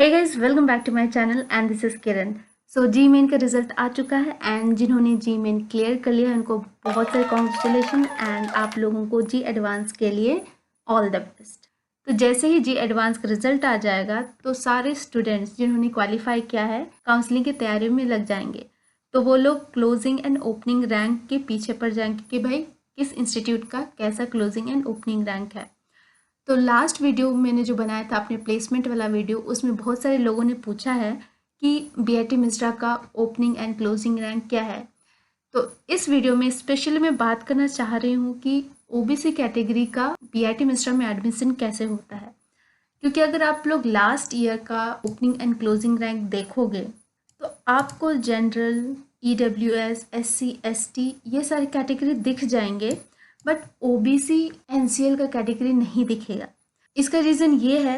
Hey guys, welcome back to my channel and this is Kiran. So JEE main का result आ चुका है and जिन्होंने जी मेन क्लियर कर लिया है उनको बहुत सारे कॉन्ग्रेचुलेशन एंड आप लोगों को जी एडवांस के लिए ऑल द बेस्ट। तो जैसे ही जी एडवांस का रिजल्ट आ जाएगा तो सारे स्टूडेंट्स जिन्होंने क्वालिफाई किया है काउंसलिंग की तैयारी में लग जाएंगे। तो वो लोग क्लोजिंग एंड ओपनिंग रैंक के पीछे पड़ जाएंगे कि भाई किस इंस्टीट्यूट का कैसा क्लोजिंग एंड ओपनिंग रैंक है। तो लास्ट वीडियो मैंने जो बनाया था अपने प्लेसमेंट वाला वीडियो, उसमें बहुत सारे लोगों ने पूछा है कि बीआईटी मिश्रा का ओपनिंग एंड क्लोजिंग रैंक क्या है। तो इस वीडियो में स्पेशली मैं बात करना चाह रही हूँ कि ओबीसी कैटेगरी का बीआईटी मिश्रा में एडमिशन कैसे होता है। क्योंकि अगर आप लोग लास्ट ईयर का ओपनिंग एंड क्लोजिंग रैंक देखोगे तो आपको जनरल, ईडब्ल्यूएस, एससी, एसटी ये सारे कैटेगरी दिख जाएंगे, बट ओबीसी एनसीएल का कैटेगरी नहीं दिखेगा। इसका रीज़न ये है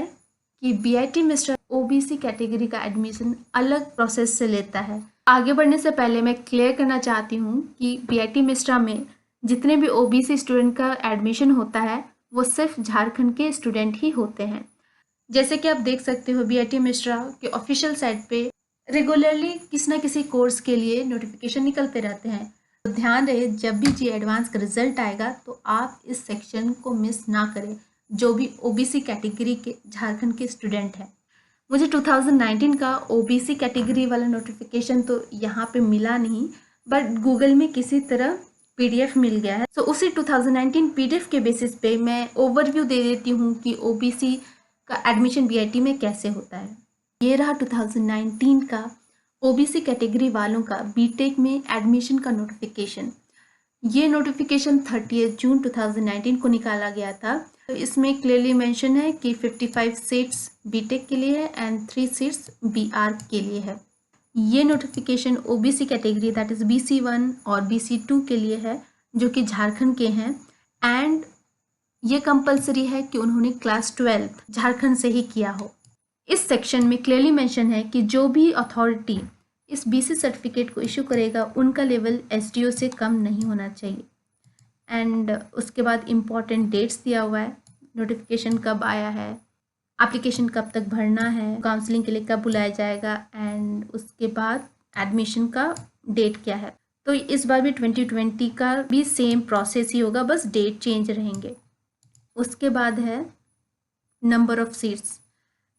कि बीआईटी मिश्रा ओबीसी कैटेगरी का एडमिशन अलग प्रोसेस से लेता है। आगे बढ़ने से पहले मैं क्लियर करना चाहती हूँ कि बीआईटी मिश्रा में जितने भी ओबीसी स्टूडेंट का एडमिशन होता है वो सिर्फ झारखंड के स्टूडेंट ही होते हैं। जैसे कि आप देख सकते हो बीआईटी मिश्रा के ऑफिशियल साइट पे रेगुलरली किसी ना किसी कोर्स के लिए नोटिफिकेशन निकलते रहते हैं। तो ध्यान रहे, जब भी जी एडवांस का रिजल्ट आएगा तो आप इस सेक्शन को मिस ना करें जो भी ओबीसी कैटेगरी के झारखंड के स्टूडेंट हैं। मुझे 2019 का ओबीसी कैटेगरी वाला नोटिफिकेशन तो यहाँ पे मिला नहीं, बट गूगल में किसी तरह पीडीएफ मिल गया है। तो उसी 2019 पीडीएफ के बेसिस पे मैं ओवरव्यू दे देती हूँ कि ओबीसी का एडमिशन बीआईटी में कैसे होता है। ये रहा 2019 का ओबीसी कैटेगरी वालों का बीटेक में एडमिशन का नोटिफिकेशन। ये नोटिफिकेशन 30 जून 2019 को निकाला गया था। तो इसमें क्लियरली मेंशन है कि 55 सीट्स बीटेक के लिए है एंड 3 सीट्स बीआर के लिए है। ये notification OBC category that is BC1 और BC2 के लिए है जो कि झारखंड के हैं, एंड ये कंपलसरी है कि उन्होंने क्लास 12 झारखंड से ही किया हो। इस सेक्शन में क्लियरली मेंशन है कि जो भी अथॉरिटी इस बीसी सर्टिफिकेट को इशू करेगा उनका लेवल एसडीओ से कम नहीं होना चाहिए। एंड उसके बाद इम्पॉर्टेंट डेट्स दिया हुआ है, नोटिफिकेशन कब आया है, एप्लीकेशन कब तक भरना है, काउंसलिंग के लिए कब बुलाया जाएगा, एंड उसके बाद एडमिशन का डेट क्या है। तो इस बार भी 2020 का भी सेम प्रोसेस ही होगा, बस डेट चेंज रहेंगे। उसके बाद है नंबर ऑफ सीट्स।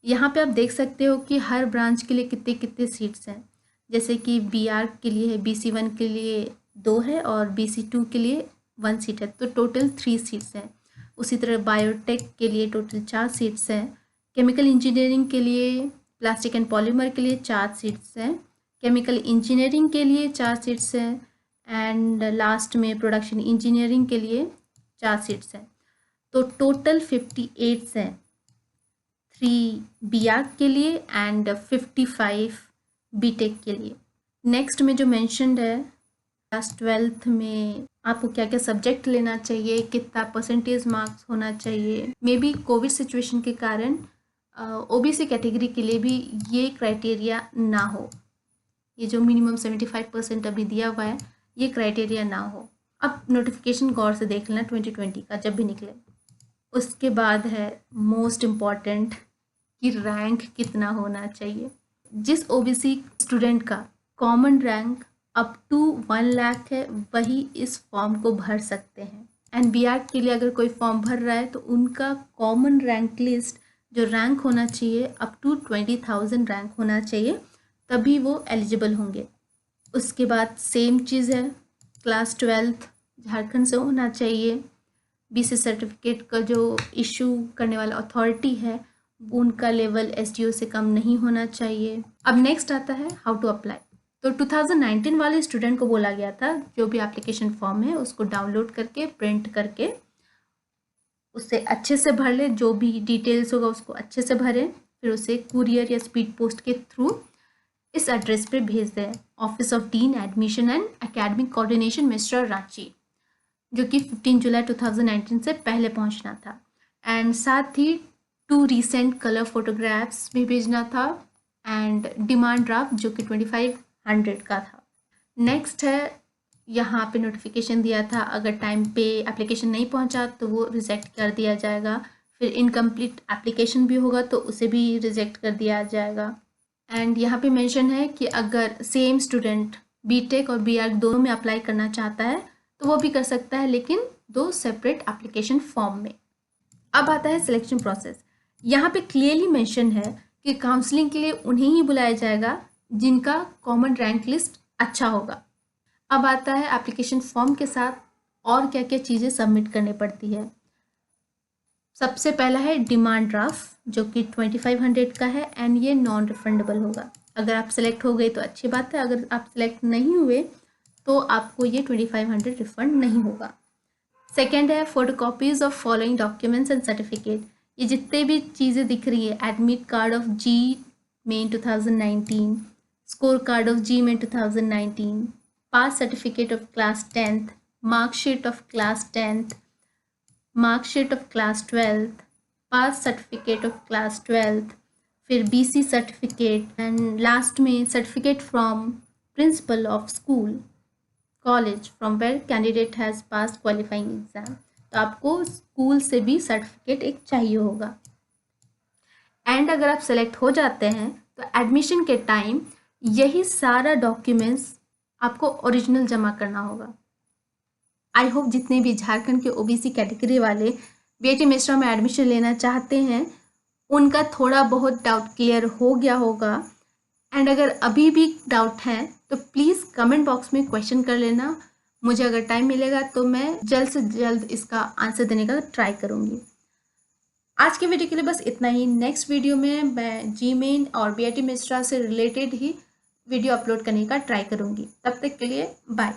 यहाँ पे आप देख सकते हो कि हर ब्रांच के लिए कितने कितने सीट्स हैं। जैसे कि बीआर के लिए है, BC1 के लिए 2 है और BC2 के लिए 1 सीट है, तो टोटल 3 सीट्स हैं। उसी तरह बायोटेक के लिए टोटल 4 सीट्स हैं। केमिकल इंजीनियरिंग के लिए, प्लास्टिक एंड पॉलीमर के लिए 4 सीट्स हैं। केमिकल इंजीनियरिंग के लिए 4 सीट्स हैं एंड लास्ट में प्रोडक्शन इंजीनियरिंग के लिए 4 सीट्स हैं। तो टोटल 58 हैं 3 बीआर के लिए एंड 55 बीटेक के लिए। नेक्स्ट में जो मेंशन्ड है क्लास 12th में आपको क्या क्या सब्जेक्ट लेना चाहिए, कितना परसेंटेज मार्क्स होना चाहिए। मे बी कोविड सिचुएशन के कारण ओबीसी कैटेगरी के लिए भी ये क्राइटेरिया ना हो, ये जो मिनिमम 75% अभी दिया हुआ है ये क्राइटेरिया ना हो। अब नोटिफिकेशन गौर से देख लेना 2020 का जब भी निकले। उसके बाद है मोस्ट इम्पॉर्टेंट कि रैंक कितना होना चाहिए। जिस ओबीसी स्टूडेंट का common rank up to 1 lakh है वही इस फॉर्म को भर सकते हैं। एंड बीआर के लिए अगर कोई फॉर्म भर रहा है तो उनका कॉमन रैंक लिस्ट जो रैंक होना चाहिए अप टू 20,000 रैंक होना चाहिए, तभी वो एलिजिबल होंगे। उसके बाद सेम चीज़ है, क्लास 12th झारखंड से होना चाहिए। बीसी सर्टिफिकेट का जो इशू करने वाला अथॉरिटी है उनका लेवल एसडीओ से कम नहीं होना चाहिए। अब नेक्स्ट आता है हाउ टू अप्लाई। तो 2019 वाले स्टूडेंट को बोला गया था जो भी एप्लीकेशन फॉर्म है उसको डाउनलोड करके प्रिंट करके उससे अच्छे से भर ले, जो भी डिटेल्स होगा उसको अच्छे से भरें, फिर उसे कुरियर या स्पीड पोस्ट के थ्रू इस एड्रेस पे भेज दें, office of dean admission and academic coordination mister Ranchi, जो कि 15 जुलाई 2019 से पहले पहुंचना था। एंड साथ ही 2 रीसेंट कलर फोटोग्राफ्स भी भेजना था एंड डिमांड ड्राफ्ट जो कि 2500 का था। नेक्स्ट है, यहाँ पे नोटिफिकेशन दिया था अगर टाइम पे एप्लीकेशन नहीं पहुंचा तो वो रिजेक्ट कर दिया जाएगा। फिर इनकम्प्लीट एप्लीकेशन भी होगा तो उसे भी रिजेक्ट कर दिया जाएगा। एंड यहाँ पे मेंशन है कि अगर सेम स्टूडेंट बीटेक और बीआर्क दोनों में अप्लाई करना चाहता है तो वो भी कर सकता है, लेकिन 2 सेपरेट एप्लीकेशन फॉर्म में। अब आता है सिलेक्शन प्रोसेस। यहाँ पे क्लियरली मेंशन है कि काउंसलिंग के लिए उन्हें ही बुलाया जाएगा जिनका कॉमन रैंक लिस्ट अच्छा होगा। अब आता है एप्लीकेशन फॉर्म के साथ और क्या क्या चीज़ें सबमिट करनी पड़ती है। सबसे पहला है डिमांड ड्राफ्ट, जो कि 2500 का है एंड ये नॉन रिफंडेबल होगा। अगर आप सेलेक्ट हो गए तो अच्छी बात है, अगर आप सेलेक्ट नहीं हुए तो आपको ये 2500 रिफंड नहीं होगा। सेकेंड है photocopies of following documents and certificate. ये जितने भी चीज़ें दिख रही है, admit card of JEE main 2019, score card of JEE main 2019, pass certificate of class 10th, marksheet of class 10th, marksheet of class 12th, pass certificate of class 12th, फिर BC certificate and last में certificate from principal of school college from where candidate has pass qualifying exam. तो आपको school से भी certificate एक चाहिए होगा। And अगर आप सेलेक्ट हो जाते हैं तो एडमिशन के टाइम यही सारा डॉक्यूमेंट्स आपको ओरिजिनल जमा करना होगा। आई होप जितने भी झारखंड के ओबीसी कैटेगरी वाले बीआईटी मिश्रा में एडमिशन लेना चाहते हैं उनका थोड़ा बहुत डाउट क्लियर हो गया होगा। एंड अगर अभी भी डाउट है तो प्लीज़ कमेंट बॉक्स में क्वेश्चन कर लेना। मुझे अगर टाइम मिलेगा तो मैं जल्द से जल्द इसका आंसर देने का ट्राई करूँगी। आज के वीडियो के लिए बस इतना ही। नेक्स्ट वीडियो में मैं जीमेन और बीआईटी मिश्रा से रिलेटेड ही वीडियो अपलोड करने का ट्राई करूँगी। तब तक के लिए बाय।